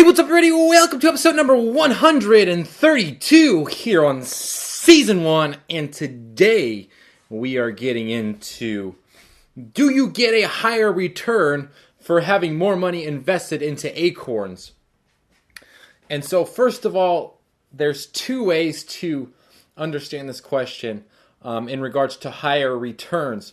Hey, what's up, everybody? Welcome to episode number 132 here on Season 1. And today we are getting into, do you get a higher return for having more money invested into Acorns? And so first of all, there's two ways to understand this question in regards to higher returns.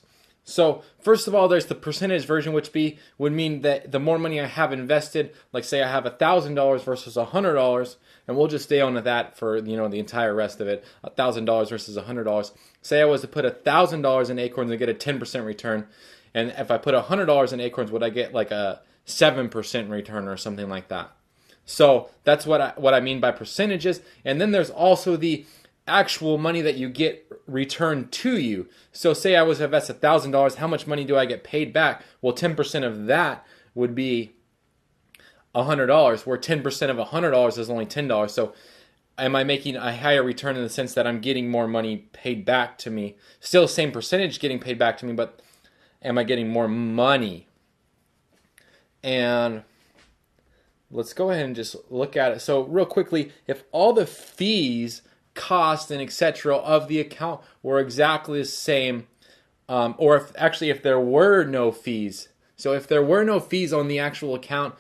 So first of all, there's the percentage version, which would mean that the more money I have invested, like say I have $1,000 versus $100, and we'll just stay on to that for the entire rest of it. $1,000 versus $100. Say I was to put $1,000 in Acorns and get a 10% return, and if I put $100 in Acorns, would I get like a 7% return or something like that? So that's what I mean by percentages. And then there's also the actual money that you get returned to you. So say I was to invest $1,000, how much money do I get paid back? Well, 10% of that would be $100, where 10% of $100 is only $10. So am I making a higher return in the sense that I'm getting more money paid back to me? Still the same percentage getting paid back to me, but am I getting more money? And let's go ahead and just look at it. So real quickly, if all the fees, cost, and etc. of the account were exactly the same, or if there were no fees. So if there were no fees on the actual account,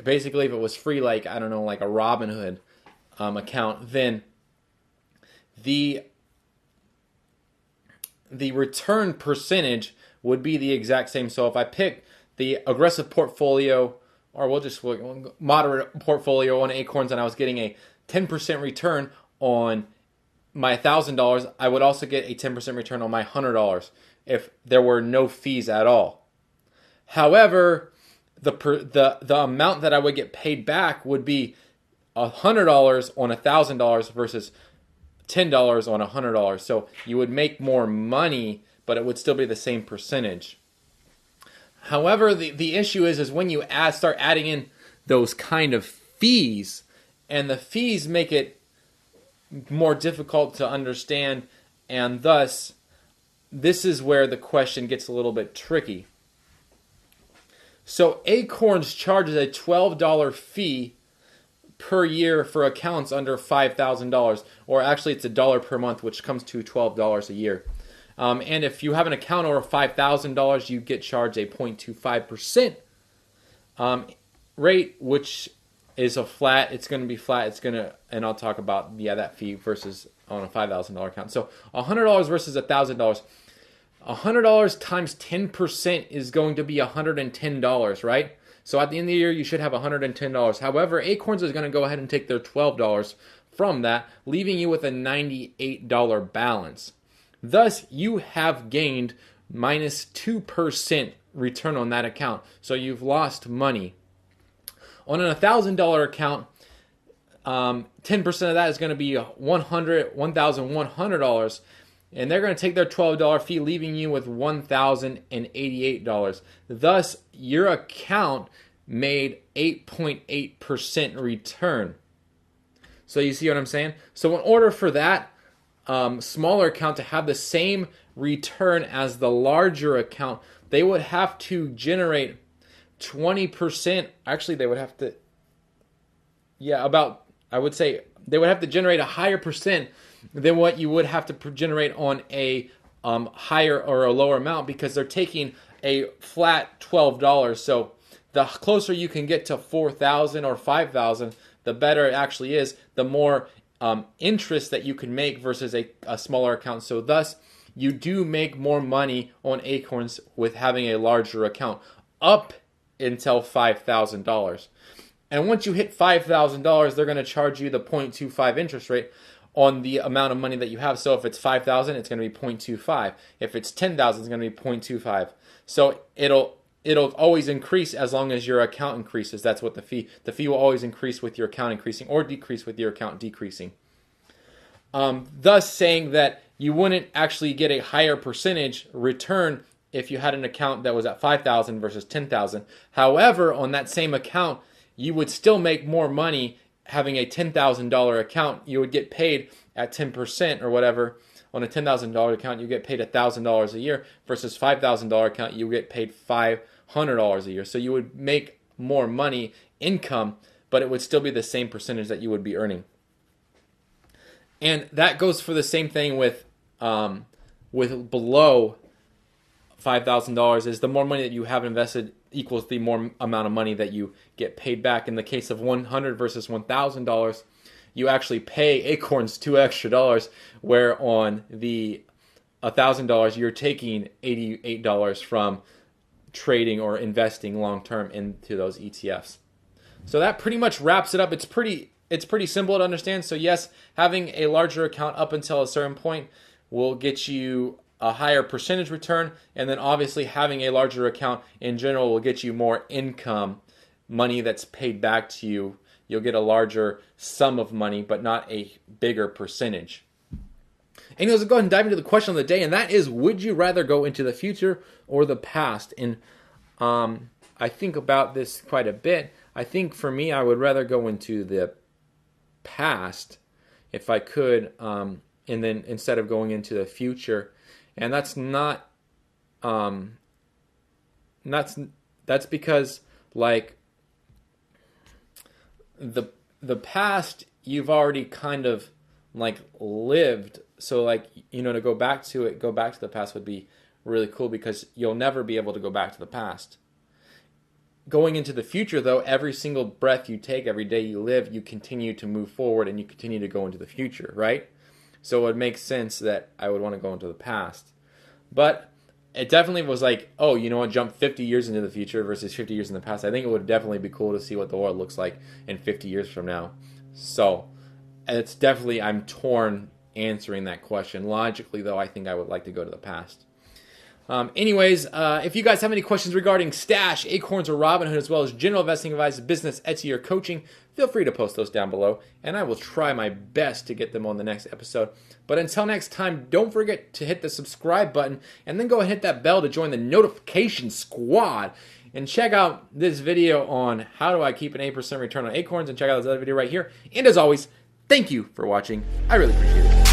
basically if it was free, like I don't know, like a Robinhood account, then the return percentage would be the exact same. So if I pick the aggressive portfolio, or we'll just look moderate portfolio on Acorns, and I was getting a 10% return on my $1,000, I would also get a 10% return on my $100 if there were no fees at all. However, the amount that I would get paid back would be $100 on $1,000 versus $10 on $100. So you would make more money, but it would still be the same percentage. However, the issue is when you start adding in those kind of fees, and the fees make it more difficult to understand, and thus this is where the question gets a little bit tricky. So Acorns charges a $12 fee per year for accounts under $5,000, or actually it's $1 per month, which comes to $12 a year. And if you have an account over $5,000, you get charged a 0.25% rate, which is a flat. It's going to be flat. And I'll talk about that fee versus on a $5,000 account. So $100 versus $1,000. $100 times 10% is going to be $110, right? So at the end of the year, you should have $110. However, Acorns is going to go ahead and take their $12 from that, leaving you with a $98 balance. Thus, you have gained minus 2% return on that account. So you've lost money. On an $1,000 account, 10% of that is going to be $1,100, and they're going to take their $12 fee, leaving you with $1,088. Thus, your account made 8.8% return. So you see what I'm saying? So in order for that smaller account to have the same return as the larger account, they would have to generate 20%. Actually, they would have to, I would say they would have to generate a higher percent than what you would have to generate on a higher or a lower amount, because they're taking a flat $12. So the closer you can get to 4,000 or 5,000, the better it actually is, the more interest that you can make versus a smaller account. So thus, you do make more money on Acorns with having a larger account, up until $5,000. And once you hit $5,000, they're going to charge you the 0.25 interest rate on the amount of money that you have. So if it's $5,000, it's going to be 0.25. If it's $10,000, it's going to be 0.25. So it'll always increase as long as your account increases. That's what the fee will always increase with your account increasing, or decrease with your account decreasing. Thus saying that you wouldn't actually get a higher percentage return if you had an account that was at $5,000 versus $10,000. However, on that same account, you would still make more money having a $10,000 account. You would get paid at 10% or whatever. On a $10,000 account, you get paid $1,000 a year, versus $5,000 account, you get paid $500 a year. So you would make more money income, but it would still be the same percentage that you would be earning. And that goes for the same thing with below $5,000. Is the more money that you have invested equals the more amount of money that you get paid back. In the case of $100 versus $1,000, you actually pay Acorns $2 extra, where on the $1,000 you're taking $88 from trading or investing long term into those ETFs. So that pretty much wraps it up. It's pretty simple to understand. So yes, having a larger account up until a certain point will get you a higher percentage return, and then obviously having a larger account in general will get you more income, money that's paid back to you. You'll get a larger sum of money, but not a bigger percentage. Anyways, let's go ahead and dive into the question of the day, and that is, would you rather go into the future or the past? And I think about this quite a bit. I think for me, I would rather go into the past if I could, and then instead of going into the future. And that's not, that's because, like, the past you've already kind of like lived, so like, you know, to go back to the past would be really cool because you'll never be able to go back to the past. Going into the future, though, every single breath you take, every day you live, you continue to move forward and you continue to go into the future, right? So it would make sense that I would want to go into the past. But it definitely was like, oh, you know what, jump 50 years into the future versus 50 years in the past. I think it would definitely be cool to see what the world looks like in 50 years from now. So it's definitely, I'm torn answering that question. Logically, though, I think I would like to go to the past. Anyways, if you guys have any questions regarding Stash, Acorns, or Robinhood, as well as general investing advice, business, Etsy, or coaching, feel free to post those down below, and I will try my best to get them on the next episode. But until next time, don't forget to hit the subscribe button, and then go and hit that bell to join the notification squad. And check out this video on how do I keep an 8% return on Acorns, and check out this other video right here. And as always, thank you for watching. I really appreciate it.